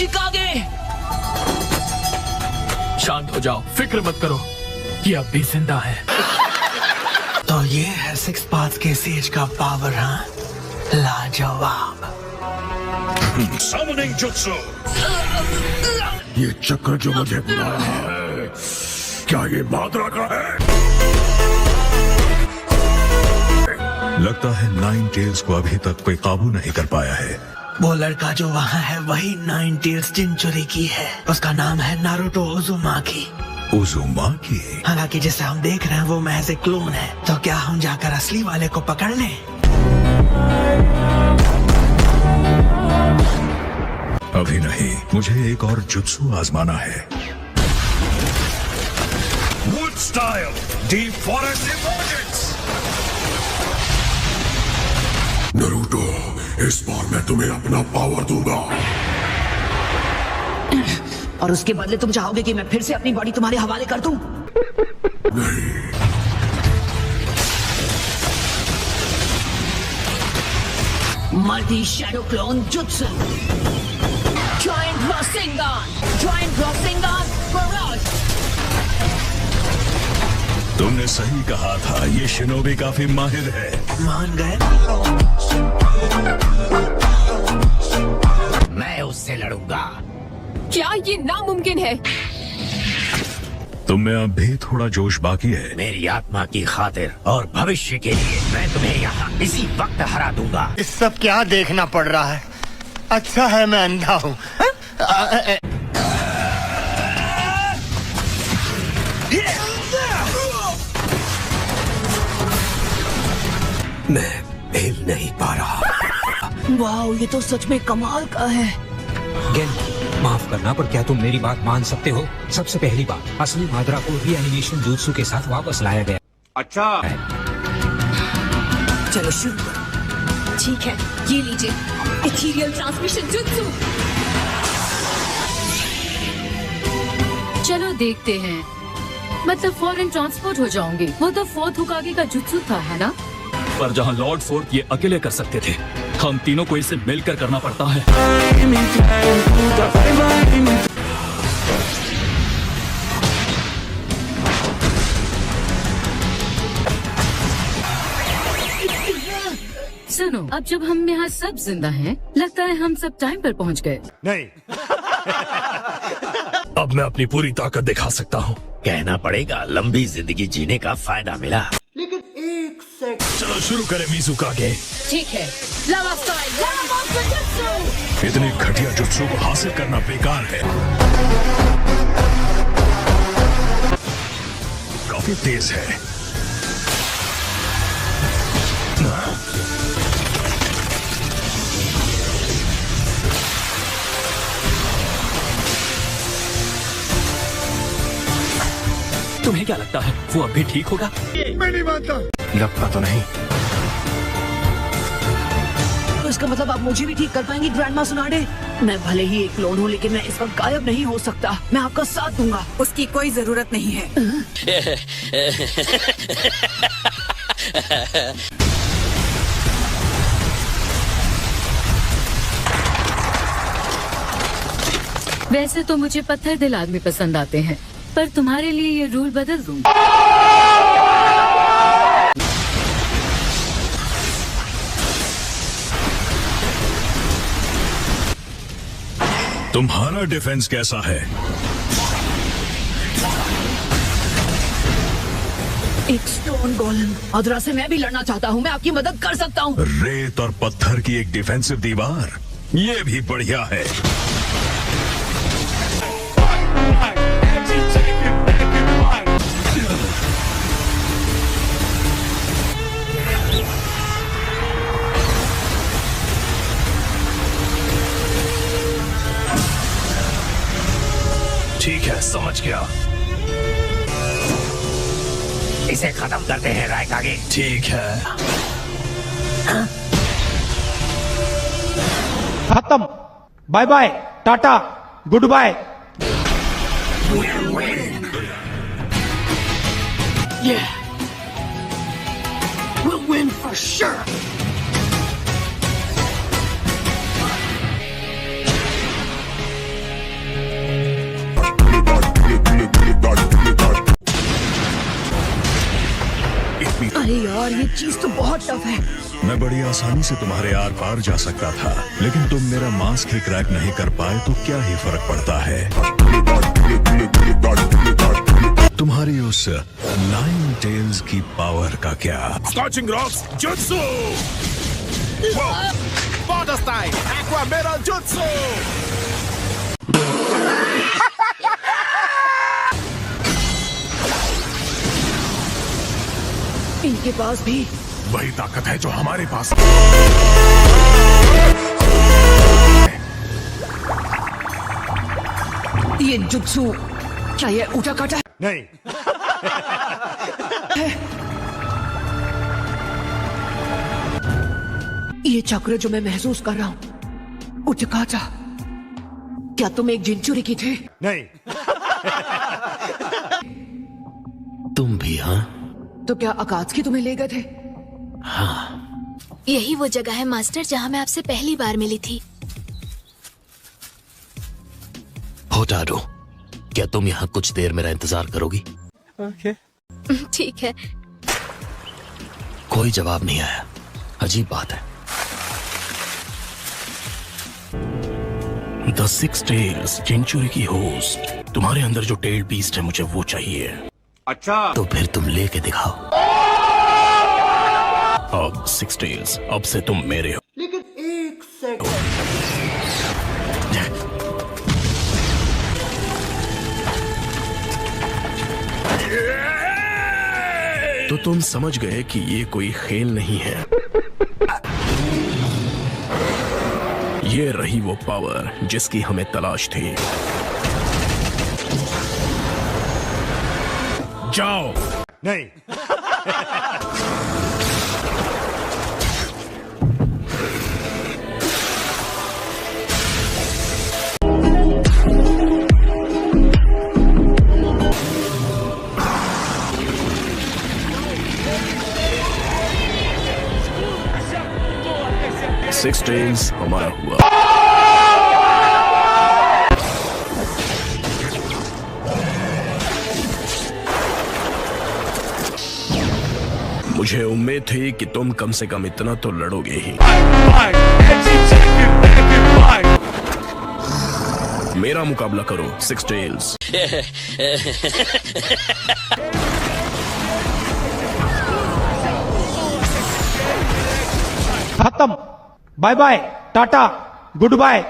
चिकागे। शांत हो जाओ, फिक्र मत करो, ये अब भी जिंदा है। तो ये है सिक्स पाथ के सेज का पावर। हाँ, लाजवाब। Summoning Jutsu। ये चक्कर जो मुझे बुला रहा है, क्या ये माद्रा का है? लगता है नाइन टेल्स को अभी तक कोई काबू नहीं कर पाया है। वो लड़का जो वहाँ है वही नाइन टेल्स जिंचुरी की है। उसका नाम है नारुतो उजुमाकी। उजुमाकी? हालांकि जिसे हम देख रहे हैं वो महज एक क्लोन है। तो क्या हम जाकर असली वाले को पकड़ लें? अभी नहीं, मुझे एक और जुत्सु आजमाना है। Wood style, deep forest emergence. Naruto, इस बार मैं तुम्हें अपना पावर दूंगा। और उसके बदले तुम चाहोगे कि मैं फिर से अपनी बॉडी तुम्हारे हवाले कर दूं? नहीं। Multi shadow clone jutsu. Giant Rasengan! Giant Rasengan Barrage! तुमने सही कहा था, ये शिनोबी काफी माहिर है। मान गए? मैं उससे लड़ूंगा। क्या ये नामुमकिन है? तुम में अब भी थोड़ा जोश बाकी है। मेरी आत्मा की खातिर और भविष्य के लिए मैं तुम्हें यहाँ इसी वक्त हरा दूंगा। इस सब क्या देखना पड़ रहा है? अच्छा है मैं अंधा हूँ। मैं हिल नहीं पा रहा। वाह, ये तो सच में कमाल का है। गेन, माफ करना पर क्या तुम मेरी बात मान सकते हो? सबसे पहली बात, असली माद्रा को रीएनिमेशन jutsu के साथ वापस लाया गया। अच्छा, चलो शुरू करो। ठीक है, ये लीजिए इथीरियल ट्रांसमिशन जुत्सु। चलो देखते हैं, मतलब फॉरेन ट्रांसपोर्ट हो जाऊंगी। वो तो फोर्थ हुकागे का जुत्सु था, है ना? पर जहाँ लॉर्ड फोर्थ ये अकेले कर सकते थे, हम तीनों को इसे मिलकर करना पड़ता है। सुनो, अब जब हम यहाँ सब जिंदा हैं, लगता है हम सब टाइम पर पहुँच गए। नहीं। अब मैं अपनी पूरी ताकत दिखा सकता हूँ। कहना पड़ेगा लंबी जिंदगी जीने का फायदा मिला। चलो शुरू करें मिज़ुकागे। ठीक है, लावा स्टाइल, लावा मॉन्स्टर जुत्सु। इतनी घटिया जुत्सु को हासिल करना बेकार है। काफी तेज है। तुम्हें क्या लगता है वो अब भी ठीक होगा? मैं नहीं मानता। लगता तो नहीं। तो इसका मतलब आप मुझे भी ठीक कर पाएंगी ग्रैंडमा सुनाडे? मैं भले ही एक क्लोन हूँ, लेकिन मैं इस वक्त गायब नहीं हो सकता। मैं आपका साथ दूंगा। उसकी कोई जरूरत नहीं है। वैसे तो मुझे पत्थर दिल आदमी पसंद आते हैं, पर तुम्हारे लिए ये रूल बदल दूं। तुम्हारा डिफेंस कैसा है? एक स्टोन गोलम। अदरा से मैं भी लड़ना चाहता हूँ। मैं आपकी मदद कर सकता हूँ। रेत और पत्थर की एक डिफेंसिव दीवार, ये भी बढ़िया है। ठीक है, समझ गया। इसे खत्म करते हैं रायकागे। ठीक है। खत्म। Bye bye, tata, good bye. Yeah. We'll win for sure. यार ये चीज तो बहुत टफ है। मैं बड़ी आसानी से तुम्हारे आर पार जा सकता था, लेकिन तुम मेरा मास्क ही क्रैक नहीं कर पाए तो क्या ही फर्क पड़ता है। तुम्हारी उस 9 टेल्स की पावर का क्या? Scorching rocks jutsu. Water style, Aqua Metal Jutsu! इनके पास भी वही ताकत है जो हमारे पास। ये जुत्सु क्या ये उठा काटा है? नहीं। ये चक्र जो मैं महसूस कर रहा हूँ उटकाचा, क्या तुम एक जिंचुरी की थे? नहीं। तुम भी? हाँ। तो क्या अकात्सुकी तुम्हें ले गए थे? हाँ। यही वो जगह है मास्टर जहाँ मैं आपसे पहली बार मिली थी। होटारू, क्या तुम यहाँ कुछ देर मेरा इंतजार करोगी? ठीक है। कोई जवाब नहीं आया। अजीब बात है। द 6 टेल्स सेंचुरी की होस्ट, तुम्हारे अंदर जो टेल बीस्ट है मुझे वो चाहिए। अच्छा। तो फिर तुम लेके दिखाओ। अब 6 टेल्स, अब से तुम मेरे हो। लेकिन एक सेकंड। तो तुम समझ गए कि ये कोई खेल नहीं है। ये रही वो पावर जिसकी हमें तलाश थी। जाओ। नहीं। सिक्स टेल्स हमारा हुआ। मुझे उम्मीद थी कि तुम कम से कम इतना तो लड़ोगे ही। मेरा मुकाबला करो 6 टेल्स। खत्म। Bye bye, tata, good bye.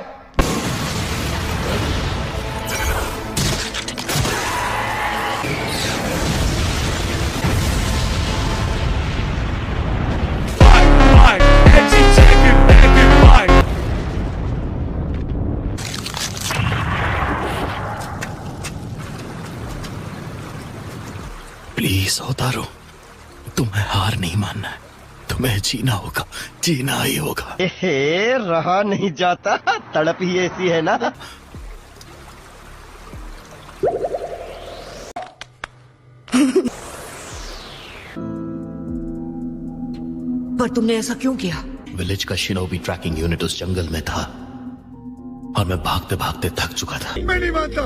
Please Hotaru, तुम्हें हार नहीं मानना है। तुम्हें जीना होगा, जीना ही होगा। रहा नहीं जाता, तड़प ही ऐसी है ना। पर तुमने ऐसा क्यों किया? विलेज का शिनोबी ट्रैकिंग यूनिट उस जंगल में था और मैं भागते भागते थक चुका था। मैं नहीं मानता।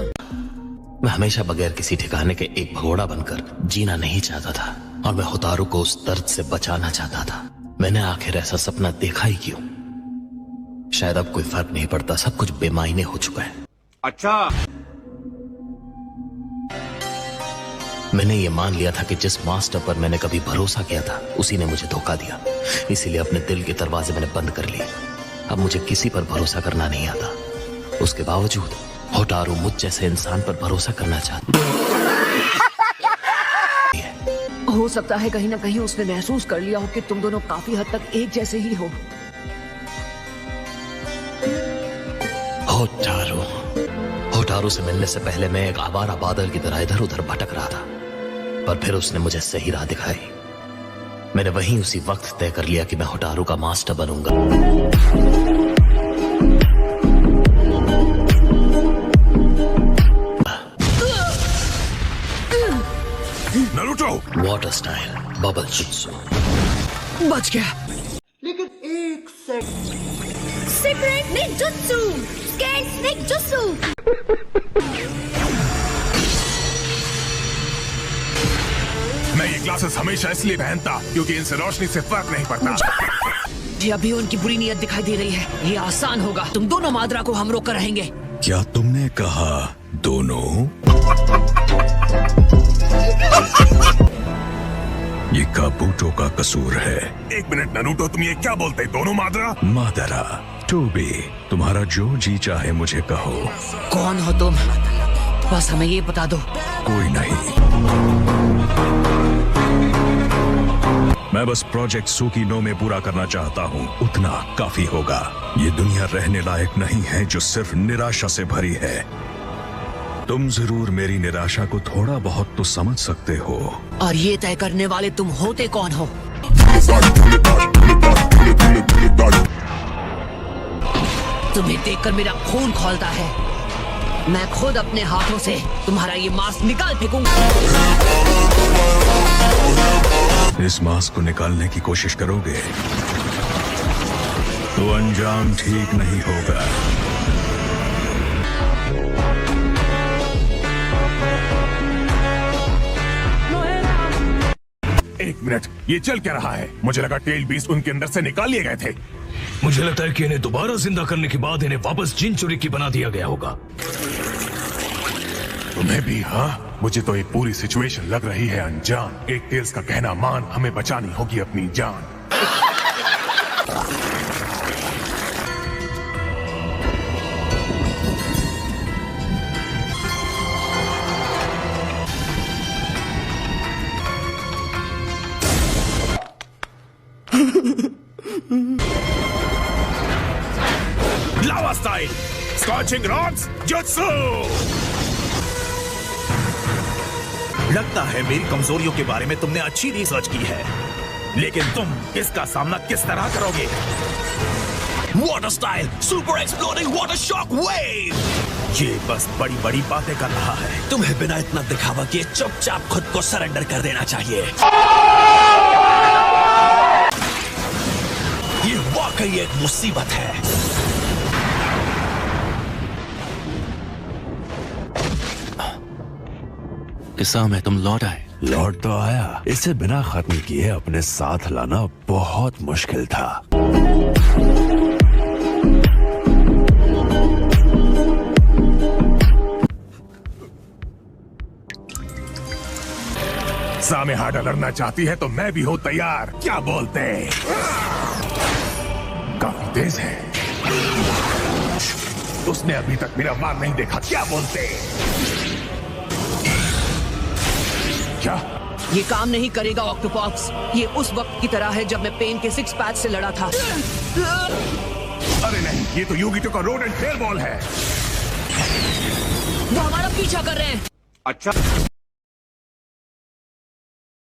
मैं हमेशा बगैर किसी ठिकाने के एक भगोड़ा बनकर जीना नहीं चाहता था और मैं होतारू को उस दर्द से बचाना चाहता था। मैंने आखिर ऐसा सपना देखा ही क्यों? शायद अब कोई फर्क नहीं पड़ता, सब कुछ बेमायने हो चुका है। अच्छा। मैंने ये मान लिया था कि जिस मास्टर पर मैंने कभी भरोसा किया था उसी ने मुझे धोखा दिया, इसीलिए अपने दिल के दरवाजे मैंने बंद कर लिए। अब मुझे किसी पर भरोसा करना नहीं आता। उसके बावजूद होटारू मुझ जैसे इंसान पर भरोसा करना चाहता है। हो सकता है कहीं ना कहीं उसने महसूस कर लिया हो कि तुम दोनों काफी हद तक एक जैसे ही हो। होटारू से मिलने से पहले मैं एक आवारा बादल की तरह इधर उधर भटक रहा था, पर फिर उसने मुझे सही राह दिखाई। मैंने वहीं उसी वक्त तय कर लिया कि मैं होटारू का मास्टर बनूंगा। Naruto, water style bubble jutsu. बच गया। लेकिन एक second. Secret ninjutsu, skates ninjutsu. मैं ये ग्लासेस हमेशा इसलिए पहनता क्योंकि इनसे रोशनी से फर्क नहीं पड़ता। मुझे अभी उनकी बुरी नीयत दिखाई दे रही है। ये आसान होगा, तुम दोनों माद्रा को हम रोक कर रहेंगे। क्या तुमने कहा दोनों? ये काबूटो का कसूर है। एक मिनट नरूटो, तुम ये क्या बोलते? दोनों माद्रा? मादरा, टोबी, तुम्हारा जो जी चाहे मुझे कहो। कौन हो तुम? बस हमें ये बता दो। कोई नहीं, मैं बस प्रोजेक्ट सुकीनो में पूरा करना चाहता हूँ, उतना काफी होगा। ये दुनिया रहने लायक नहीं है जो सिर्फ निराशा से भरी है। तुम जरूर मेरी निराशा को थोड़ा बहुत तो समझ सकते हो। और ये तय करने वाले तुम होते कौन हो? तुम्हें देखकर मेरा खून खौलता है। मैं खुद अपने हाथों से तुम्हारा ये मास्क निकाल फेंकूंगा। इस मास्क को निकालने की कोशिश करोगे तो अंजाम ठीक नहीं होगा। एक मिनट, ये चल क्या रहा है? मुझे लगा टेल बीस्ट उनके अंदर से निकाल लिए गए थे। मुझे लगता है कि इन्हें दोबारा जिंदा करने के बाद इन्हें वापस जिनचुरी की बना दिया गया होगा। तुम्हें भी? हाँ, मुझे तो ये पूरी सिचुएशन लग रही है अनजान। एक टेल्स का कहना मान, हमें बचानी होगी अपनी जान। लावा स्टाइल, स्कॉचिंग रॉड्स, जुत्सु। लगता है मेरी कमजोरियों के बारे में तुमने अच्छी रिसर्च की है, लेकिन तुम इसका सामना किस तरह करोगे? Water style, super exploding water shock wave. ये बस बड़ी बड़ी बातें कर रहा है। तुम्हें बिना इतना दिखावा किए चुपचाप खुद को सरेंडर कर देना चाहिए। ये वाकई एक मुसीबत है। किस्सा में तुम लौट आए। लौट तो आया, इसे बिना खत्म किए अपने साथ लाना बहुत मुश्किल था। सामे हार्डा लड़ना चाहती है तो मैं भी हूँ तैयार। क्या बोलते? काफी तेज है। उसने अभी तक मेरा वार नहीं देखा। क्या बोलते? क्या? ये काम नहीं करेगा ऑक्टोपॉक्स। ये उस वक्त की तरह है जब मैं पेन के 6 पैच से लड़ा था। अरे नहीं, ये तो यूगिटो का रोड एंड फेयर बॉल है। वो हमारा पीछा कर रहे हैं। अच्छा।